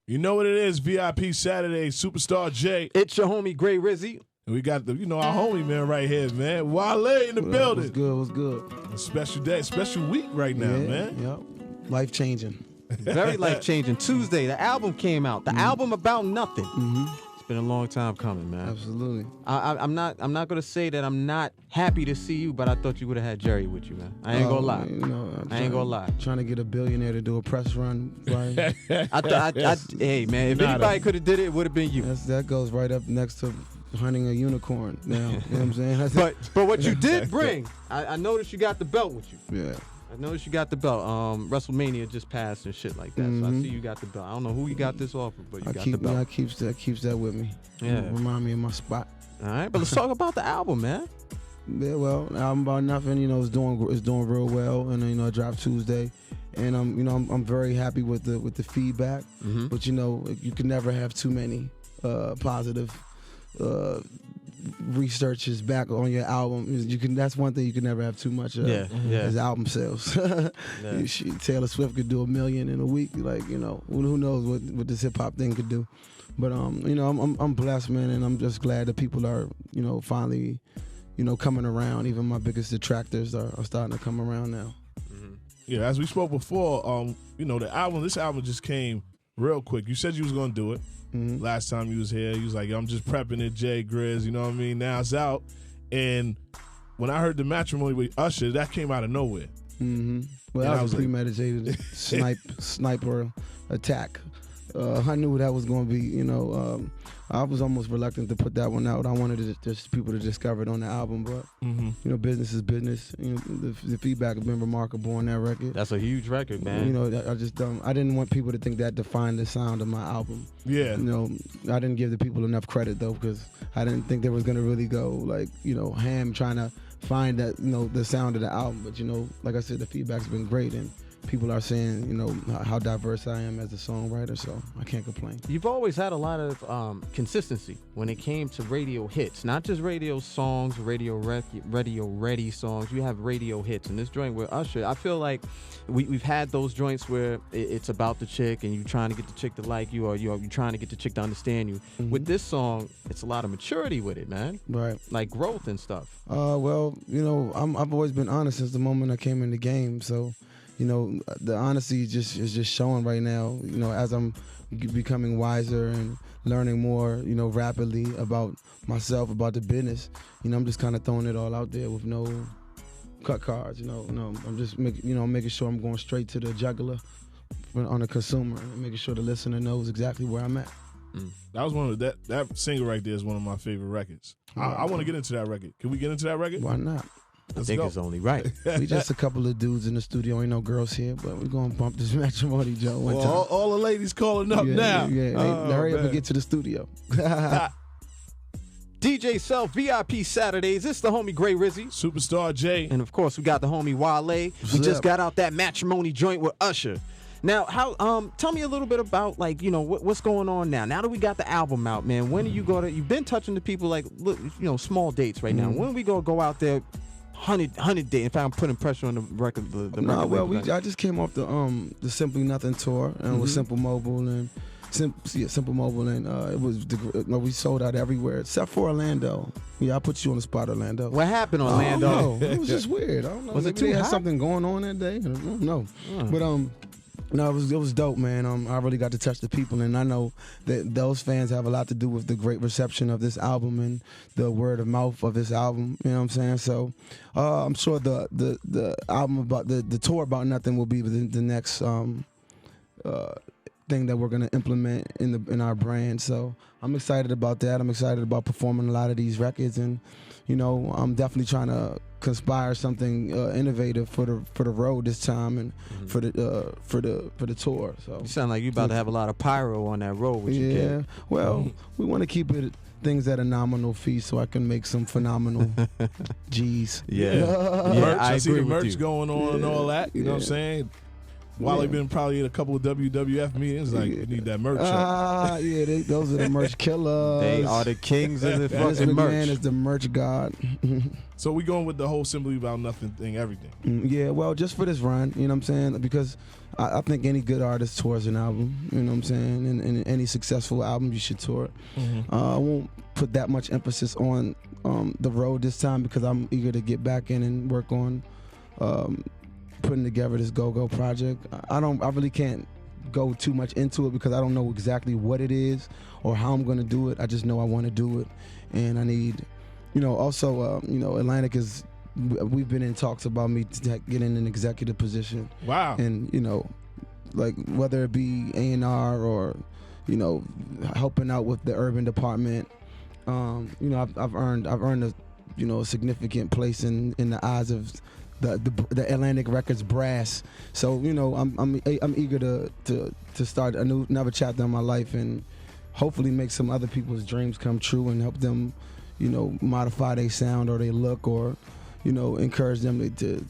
You know what it is, VIP Saturday, Superstar J. It's your homie, Gray Rizzy. And we got our homie, man, right here, man. Wale in the building. What's good? A special day, special week right now, man. Yep. Life-changing. Very life-changing. Tuesday, the album came out. The album about nothing. It's been a long time coming, man. Absolutely. I'm not gonna say that I'm not happy to see you, but I thought you would have had Jerry with you, man. I ain't gonna lie. I ain't gonna lie. Trying to get a billionaire to do a press run. Right? Hey, man, if anybody could have did it, it would have been you. That goes right up next to hunting a unicorn now. You know what I'm saying? But what you did bring, I noticed you got the belt with you. Yeah. I noticed you got the belt. WrestleMania just passed and shit like that. So I see you got the belt. I don't know who you got this off of, but you got the belt. I keeps that with me. Yeah. Remind me of my spot. All right, but let's talk about the album, man. Yeah, well, the album about nothing. It's doing real well, and it dropped Tuesday, and I'm very happy with the feedback. But you can never have too many positive researches back on your album. That's one thing you can never have too much of. Is album sales. Taylor Swift could do 1 million in a week. Who knows what this hip hop thing could do. But I'm blessed, man, and I'm just glad that people are finally coming around. Even my biggest detractors are starting to come around now. Yeah, as we spoke before, this album just came real quick. You said you was gonna do it. Last time you was here, you was like, I'm just prepping it, Jay Grizz, you know what I mean? Now it's out. And when I heard the matrimony with Usher, that came out of nowhere. Well, that was a premeditated sniper attack. I knew that was going to be, I was almost reluctant to put that one out. I wanted just people to discover it on the album, but, business is business. The feedback has been remarkable on that record. That's a huge record, man. I didn't want people to think that defined the sound of my album. Yeah. I didn't give the people enough credit, though, because I didn't think they was going to really go, ham trying to find that, the sound of the album. But, like I said, the feedback's been great, and people are saying, how diverse I am as a songwriter, so I can't complain. You've always had a lot of consistency when it came to radio hits, not just radio songs, radio ready songs. You have radio hits, and this joint with Usher, I feel like we've had those joints where it's about the chick, and you're trying to get the chick to like you, or you're trying to get the chick to understand you. With this song, it's a lot of maturity with it, man. Right. Like growth and stuff. Well, I've always been honest since the moment I came in the game, so. The honesty is just showing right now, as I'm becoming wiser and learning more, rapidly about myself, about the business. I'm just kind of throwing it all out there with no cut cards, I'm just making sure I'm going straight to the jugular on the consumer and making sure the listener knows exactly where I'm at. That was one of that single right there is one of my favorite records. I want to get into that record. Can we get into that record? Why not? I think it's only right. We just a couple of dudes in the studio. Ain't no girls here, but we're going to bump this matrimony joke one time. All the ladies calling up now. Yeah, hurry up and get to the studio. DJ Self, VIP Saturdays. It's the homie Gray Rizzy. Superstar J. And, of course, we got the homie Wale. We just got out that matrimony joint with Usher. Now, tell me a little bit about, what's going on now. Now that we got the album out, man, when are you going to, you've been touching the people, small dates right now. When are we going to go out there, 100 days, in fact, I'm putting pressure on the record. I just came off the Simply Nothing tour, and with Simple Mobile, and Simple Mobile, and it was we sold out everywhere except for Orlando. Yeah, I put you on the spot, Orlando. What happened, Orlando? It was just weird. I don't know. Was Maybe it too they had hot? something going on that day? I don't know. But no, it was dope, man. I really got to touch the people, and I know that those fans have a lot to do with the great reception of this album and the word of mouth of this album. You know what I'm saying? So I'm sure the album about the tour about nothing will be the next thing that we're gonna implement in our brand. So I'm excited about that. I'm excited about performing a lot of these records, and I'm definitely trying to conspire something innovative for the road this time, and for the tour. So you sound like you about to have a lot of pyro on that road with you, kid. Yeah, well, we want to keep it things at a nominal fee so I can make some phenomenal G's. Yeah, I see the merch going on and all that. You know what I'm saying? Wale been probably at a couple of WWF meetings. Like, you need that merch. Those are the merch killers. They are the kings of the Vince fucking merch. McMahon is the merch god. So we going with the whole Simply About Nothing thing, everything. Yeah, well, just for this run, you know what I'm saying? Because I think any good artist tours an album, you know what I'm saying? And any successful album, you should tour it. I won't put that much emphasis on the road this time because I'm eager to get back in and work on putting together this Go-Go project. I really can't go too much into it because I don't know exactly what it is or how I'm going to do it. I just know I want to do it, and I need, also, Atlantic is. We've been in talks about me getting an executive position. Wow. And like whether it be A&R or helping out with the urban department. I've earned a significant place in the eyes of the Atlantic Records brass. So I'm eager to start another chapter in my life and hopefully make some other people's dreams come true and help them modify their sound or their look or encourage them to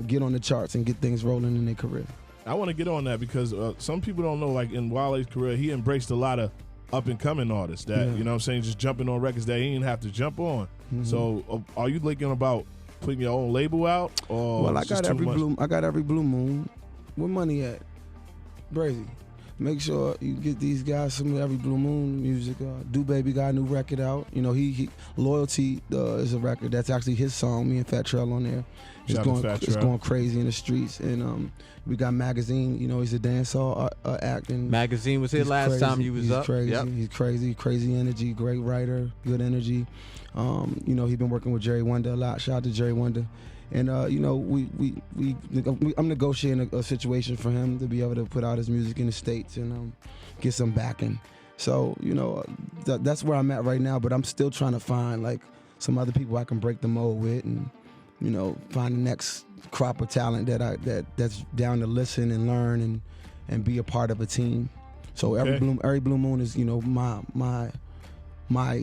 get on the charts and get things rolling in their career. I want to get on that because some people don't know, like in Wale's career, he embraced a lot of up-and-coming artists that, you know what I'm saying, just jumping on records that he didn't have to jump on. So are you thinking about putting your own label out? Or well, I got every blue moon. Where money at? Brazy. Make sure you get these guys some Every Blue Moon music. Do Baby got a new record out. He Loyalty is a record that's actually his song. Me and Fat Trell on there. It's going crazy in the streets. And we got Magazine. He's a dancehall act. And Magazine was here last time you was up. Crazy. Yep. He's crazy energy, great writer, good energy. He's been working with Jerry Wonder a lot. Shout out to Jerry Wonder. And I'm negotiating a situation for him to be able to put out his music in the States and get some backing. So that's where I'm at right now. But I'm still trying to find like some other people I can break the mold with, and find the next crop of talent that's down to listen and learn and be a part of a team. So Every Blue Moon is my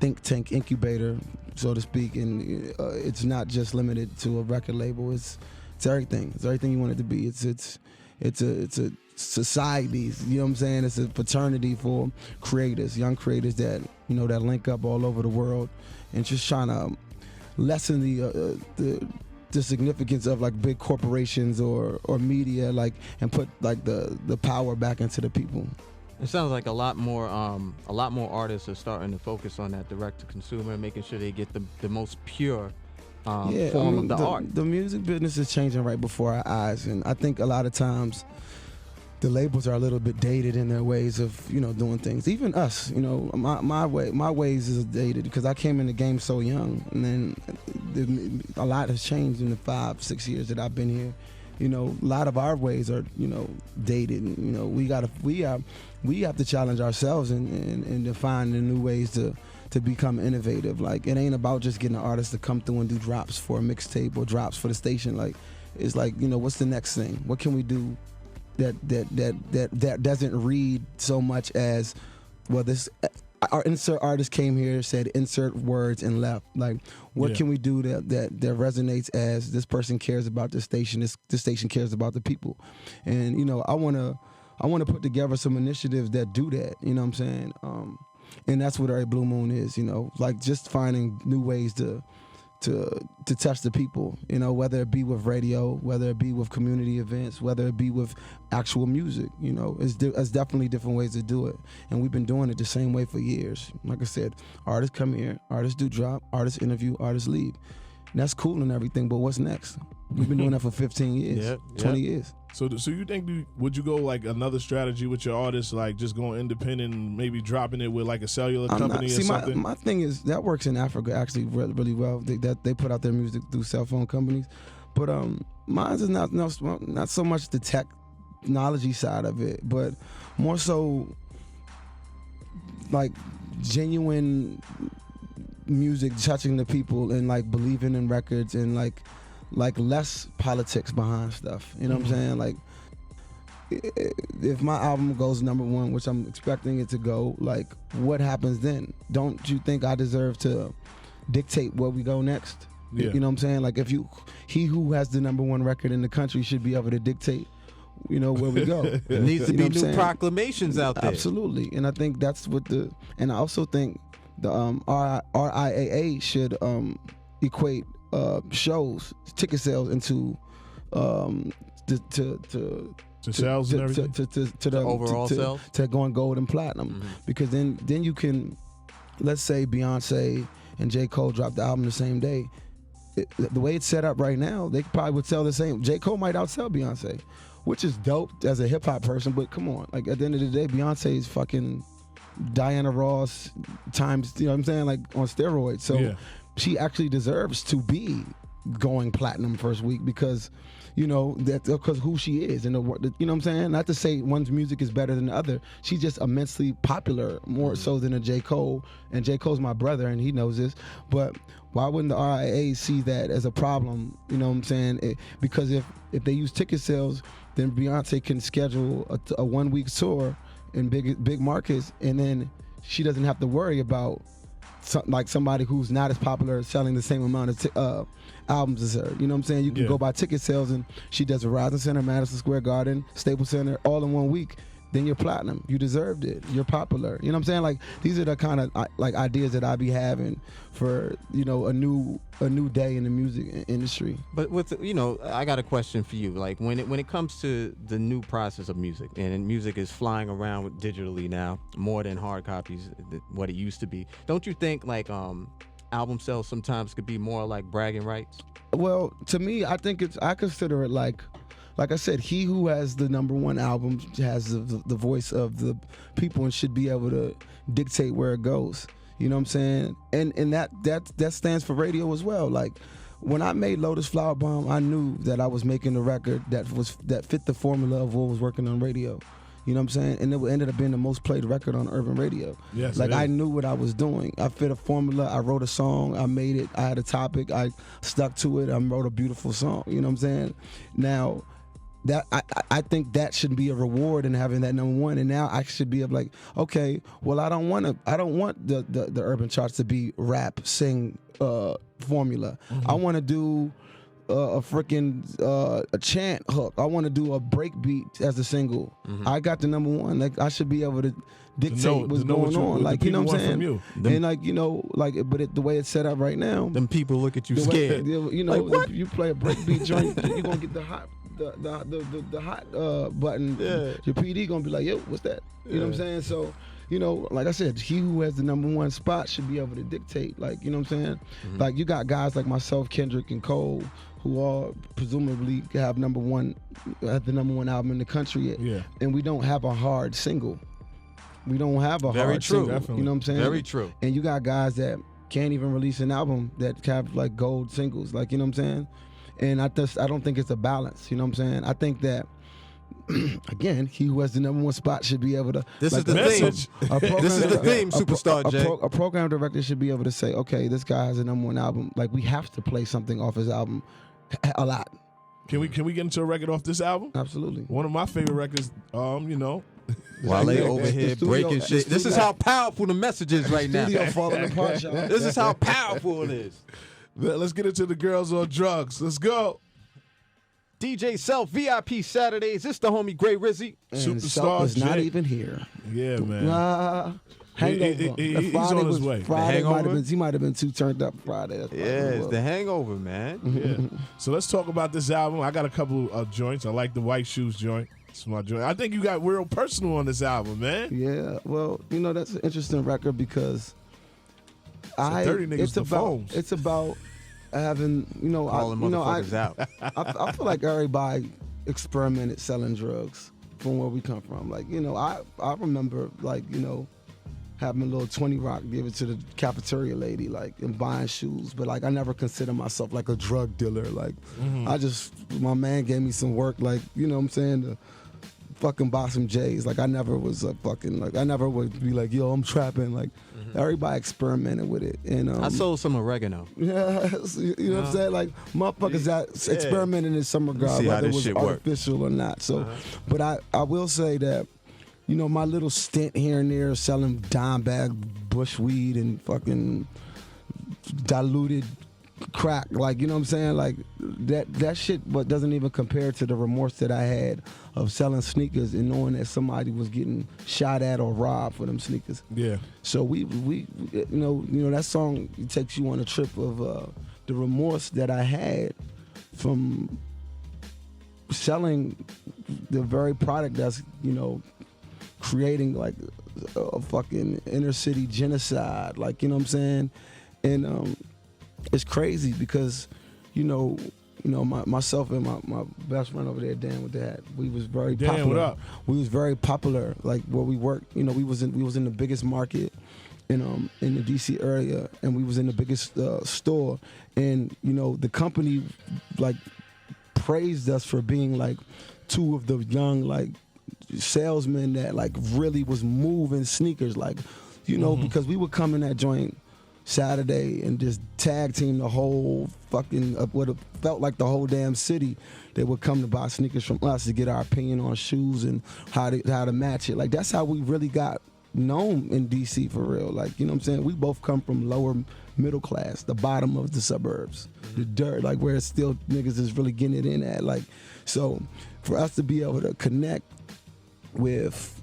think tank incubator, so to speak, and it's not just limited to a record label. It's everything. It's everything you want it to be. It's a society. You know what I'm saying? It's a fraternity for creators, young creators that that link up all over the world, and just trying to lessen the significance of like big corporations or media, like, and put like the power back into the people. It sounds like a lot more artists are starting to focus on that direct to consumer, making sure they get the most pure form of the art. The music business is changing right before our eyes, and I think a lot of times the labels are a little bit dated in their ways of doing things. Even us, my ways is dated because I came in the game so young, and then a lot has changed in the 5-6 years that I've been here. A lot of our ways are, dated. And, we have to challenge ourselves and define the new ways to become innovative. Like, it ain't about just getting an artist to come through and do drops for a mixtape or drops for the station. Like, it's like, what's the next thing? What can we do that doesn't read so much as, well, this. Our insert artist came here, said insert words and left. Like, what can we do that resonates as this person cares about the station, this station cares about the people, and I want to put together some initiatives that do that. You know what I'm saying? And that's what Every Blue Moon is. Like just finding new ways to touch the people, whether it be with radio, whether it be with community events, whether it be with actual music, it's definitely different ways to do it. And we've been doing it the same way for years. Like I said, artists come here, artists do drop, artists interview, artists leave. And that's cool and everything, but what's next? We've been doing that for 15 years, 20 years. So you think, would you go like another strategy with your artists, like just going independent and maybe dropping it with like a cellular company or something? My thing is, that works in Africa actually really well. They put out their music through cell phone companies. But mine is not so much the technology side of it, but more so like genuine music touching the people and like believing in records and like less politics behind stuff. You know what I'm saying? Like, if my album goes #1, which I'm expecting it to go, like, what happens then? Don't you think I deserve to dictate where we go next? Yeah. You know what I'm saying? Like he who has the number one record in the country should be able to dictate, where we go. There needs to be new proclamations out there. Absolutely, and I think that's what and I also think the RIAA should equate shows, ticket sales into to sales and everything? to the overall sales? To going gold and platinum. Because then you can, let's say Beyonce and J. Cole dropped the album the same day. The way it's set up right now, they probably would sell the same. J. Cole might outsell Beyonce, which is dope as a hip hop person, but come on. Like at the end of the day, Beyonce is fucking Diana Ross times, you know what I'm saying, like on steroids. So she actually deserves to be going platinum first week because because who she is and you know what I'm saying. Not to say one's music is better than the other. She's just immensely popular, more so than a J. Cole. And J. Cole's my brother, and he knows this. But why wouldn't the RIA see that as a problem? You know what I'm saying? Because if they use ticket sales, then Beyonce can schedule a 1 week tour in big markets, and then she doesn't have to worry about like somebody who's not as popular selling the same amount of albums as her. You know what I'm saying? You can go by ticket sales, and she does Verizon Center, Madison Square Garden, Staples Center, all in 1 week. Then you're platinum. You deserved it. You're popular. You know what I'm saying? Like these are the kind of like ideas that I be having for a new day in the music industry. But with I got a question for you. Like when it comes to the new process of music, and music is flying around digitally now more than hard copies, what it used to be. Don't you think like album sales sometimes could be more like bragging rights? Well, to me, I consider it like I said, he who has the number one album has the voice of the people and should be able to dictate where it goes. You know what I'm saying? And that stands for radio as well. Like when I made Lotus Flower Bomb, I knew that I was making a record that fit the formula of what was working on radio. You know what I'm saying? And it ended up being the most played record on urban radio. Yes, like I knew what I was doing. I fit a formula. I wrote a song. I made it. I had a topic. I stuck to it. I wrote a beautiful song. You know what I'm saying? Now, that I think that should be a reward in having that number one, and now I should be like, okay, well I don't want the urban charts to be rap sing formula. I want to do a freaking a chant hook. I want to do a break beat as a single. I got the number one. Like I should be able to dictate what's going on. Like you know what I'm saying? And like but the way it's set up right now, them people look at you scared. Like, you play a break beat joint, you're gonna get the hot. The hot button, your PD gonna be like, yo, what's that? You know what I'm saying? So, like I said, he who has the number one spot should be able to dictate. Like, you know what I'm saying? Like you got guys like myself, Kendrick, and Cole, who all presumably have the number one album in the country, and we don't have a hard single. We don't have a hard single. Definitely. You know what I'm saying? Very true. And you got guys that can't even release an album that have like gold singles. Like, you know what I'm saying? And I don't think it's a balance. You know what I'm saying? I think that, again, he who has the number one spot should be able to. This is the message. This is the theme, Superstar J. A program director should be able to say, okay, this guy has a number one album. Like, we have to play something off his album a lot. Can we get into a record off this album? Absolutely. One of my favorite records, Wale over here breaking shit. This is how powerful the message is right now. Studio falling apart, y'all. This is how powerful it is. Let's get into the Girls on Drugs. Let's go. DJ Self, VIP Saturdays. It's the homie Gray Rizzy. And Superstar is not even here. Yeah, man. Hangover. He's on his way. Friday he might have been too turned up Friday. It's the hangover, man. Yeah. So let's talk about this album. I got a couple of joints. I like the White Shoes joint. It's my joint. I think you got real personal on this album, man. Yeah. Well, that's an interesting record because it's about having, calling motherfuckers out. I feel like everybody experimented selling drugs from where we come from. Like, I remember having a little 20 rock, give it to the cafeteria lady, and buying shoes. But I never consider myself like a drug dealer. Like, my man gave me some work, you know what I'm saying, to fucking buy some J's. I never was I never would be like, yo, I'm trapping. Everybody experimented with it. And I sold some oregano. Yeah, you know what I'm saying? Motherfuckers that experimenting in some regard, whether it was artificial or not. So, but I will say that, my little stint here and there selling dime bag bush weed and fucking diluted crack, like, you know what I'm saying? Like that shit what doesn't even compare to the remorse that I had of selling sneakers and knowing that somebody was getting shot at or robbed for them sneakers. Yeah. So we you know that song takes you on a trip of the remorse that I had from selling the very product that's, you know, creating like a fucking inner city genocide, like, you know what I'm saying? And it's crazy because, you know, myself and my best friend over there, Dan with that, we was very popular. Dan, what up? We was very popular, like where we worked. You know, we was in the biggest market in the DC area, and we was in the biggest store. And you know, the company like praised us for being like two of the young like salesmen that like really was moving sneakers, like, you know, because we would come in that joint Saturday and just tag team the whole fucking what it felt like the whole damn city. They would come to buy sneakers from us to get our opinion on shoes and how to match it. Like that's how we really got known in DC for real. Like, you know what I'm saying? We both come from lower middle class, the bottom of the suburbs, the dirt, like where it's still niggas is really getting it in at. Like, so for us to be able to connect with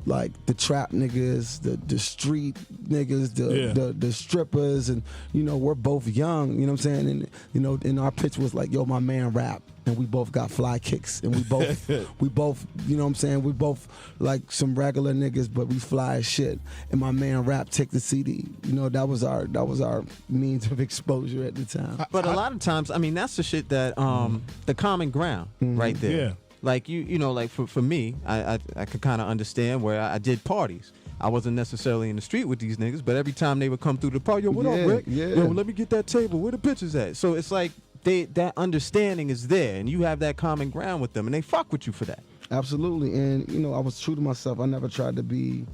like the trap niggas, the street niggas, the strippers, and you know, we're both young, you know what I'm saying? And you know, and our pitch was like, yo, my man rap, and we both got fly kicks, and we both you know what I'm saying, we both like some regular niggas, but we fly as shit. And my man rap, take the CD. You know, that was our means of exposure at the time. But a lot of times, I mean, that's the shit that the common ground right there. Yeah. Like you know, like for me, I could kind of understand where I did parties. I wasn't necessarily in the street with these niggas, but every time they would come through the party, yo, what up, Rick? Yeah. Yo, let me get that table. Where the bitches at? So it's like that understanding is there, and you have that common ground with them, and they fuck with you for that. Absolutely. And you know, I was true to myself. I never tried to be,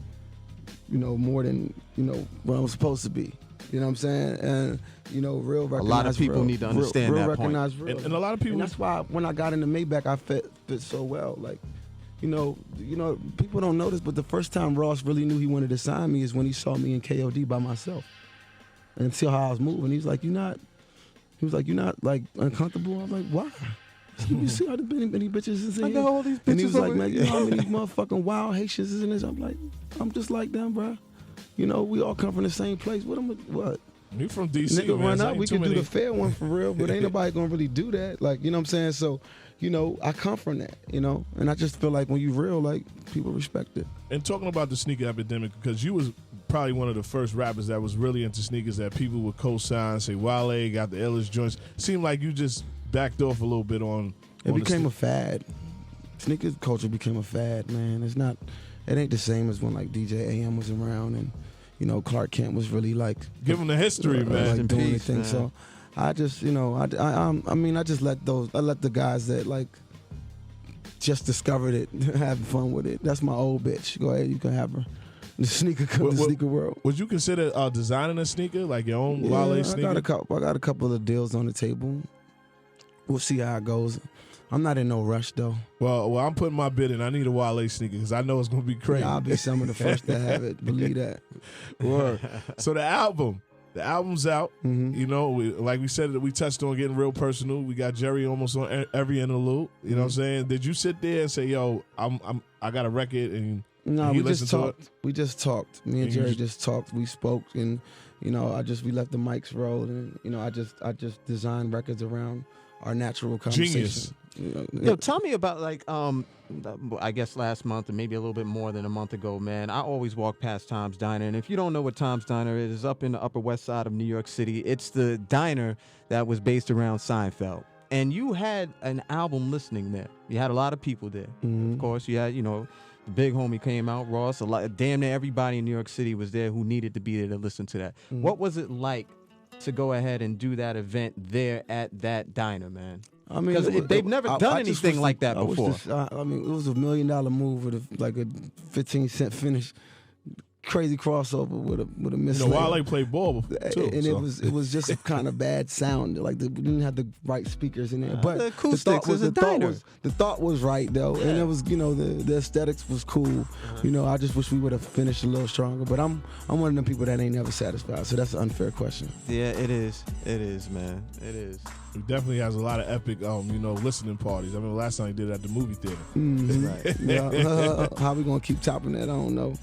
you know, more than, you know, what I was supposed to be. You know what I'm saying? And you know, real recognize a lot of people real, need to understand real that point. recognize real. And a lot of people. And that's why when I got into Maybach, I fit so well. Like, you know, people don't know this, but the first time Ross really knew he wanted to sign me is when he saw me in KOD by myself, and see how I was moving. He was like, "You're not like uncomfortable." I was like, "Why?" You see how many bitches is in I here? know all these bitches. And he was like, over "Man, you know how many motherfucking wild Haitians is in this?" I'm like, "I'm just like them, bro. You know, we all come from the same place. What?" You from DC, Nigga, man. run up. We can do the fair one for real, but ain't nobody gonna really do that. Like, you know what I'm saying? So, you know, I come from that, you know, and I just feel like when you real, like, people respect it. And talking about the sneaker epidemic, because you was probably one of the first rappers that was really into sneakers that people would co-sign, say Wale got the illest joints. Seemed like you just backed off a little bit on. It became a fad. Sneaker culture became a fad, man. It ain't the same as when like DJ AM was around and, you know, Clark Kent was really like give him the history, man. Like doing peace, anything. man. So I just, you know, I mean, I just let the guys that like just discovered it have fun with it. That's my old bitch. Go ahead, you can have her. The sneaker world. Would you consider designing a sneaker, like your own Wale sneaker? I got a couple of deals on the table. We'll see how it goes. I'm not in no rush though. Well, I'm putting my bid in. I need a Wale sneaker because I know it's gonna be crazy. Yeah, I'll be some of the first to have it. Believe that. Word. So the album's out. Mm-hmm. You know, like we said, we touched on getting real personal. We got Jerry almost on every interlude. You know what I'm saying? Did you sit there and say, "Yo, I got a record," and no, he we just listened to talked. We just talked. Me and Jerry just talked. We spoke, and you know, we let the mics roll, and you know, I just designed records around our natural conversation. Genius. Yo, tell me about like I guess last month or maybe a little bit more than a month ago, man. I always walk past Tom's Diner, and if you don't know what Tom's Diner is, it's up in the Upper West Side of New York City. It's the diner that was based around Seinfeld, and you had an album listening there. You had a lot of people there. Mm-hmm. Of course, you had, you know, the big homie came out, Ross. Damn near everybody in New York City was there who needed to be there to listen to that. Mm-hmm. What was it like to go ahead and do that event there at that diner, man? I mean, because they've never done anything like that before. I mean, it was $1 million move with like a 15-cent finish. crazy crossover with a Miss. You know, Wale played ball before, too. And so. it was just a kind of bad sound. Like we didn't have the right speakers in there. But the acoustics is a diner. The thought was right though, and it was, you know, the aesthetics was cool. You know, I just wish we would have finished a little stronger. But I'm one of them people that ain't never satisfied. So that's an unfair question. Yeah, it is. It is, man. It is. He definitely has a lot of epic, you know, listening parties. I remember last time he did it at the movie theater. Right. Yeah. How we gonna keep topping that? I don't know.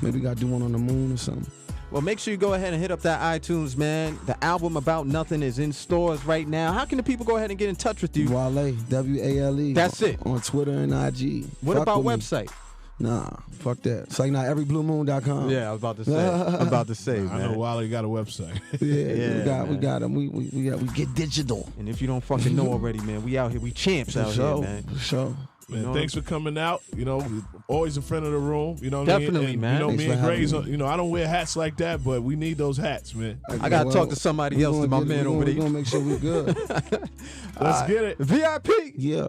Maybe we gotta do one on the moon or something. Well, make sure you go ahead and hit up that iTunes, man. The album About Nothing is in stores right now. How can the people go ahead and get in touch with you? Wale, W-A-L-E. That's it. On Twitter and IG. What Fuck about with website? Me. Nah, fuck that. It's like everybluemoon.com. Yeah, I was about to say. I man. know Wale got a website. We got him. We get digital. And if you don't fucking know already, man, we out here. We champs out here, man. For sure. Man, You know? thanks for coming out. You know, always a friend of the room. You know what I mean? Definitely, And, man. You know, Thanks me and for Gray's, having me. you know, I don't wear hats like that, but we need those hats, man. I gotta talk to somebody else, to my man over there. We're gonna make sure we're good. Let's get it. VIP. Yeah.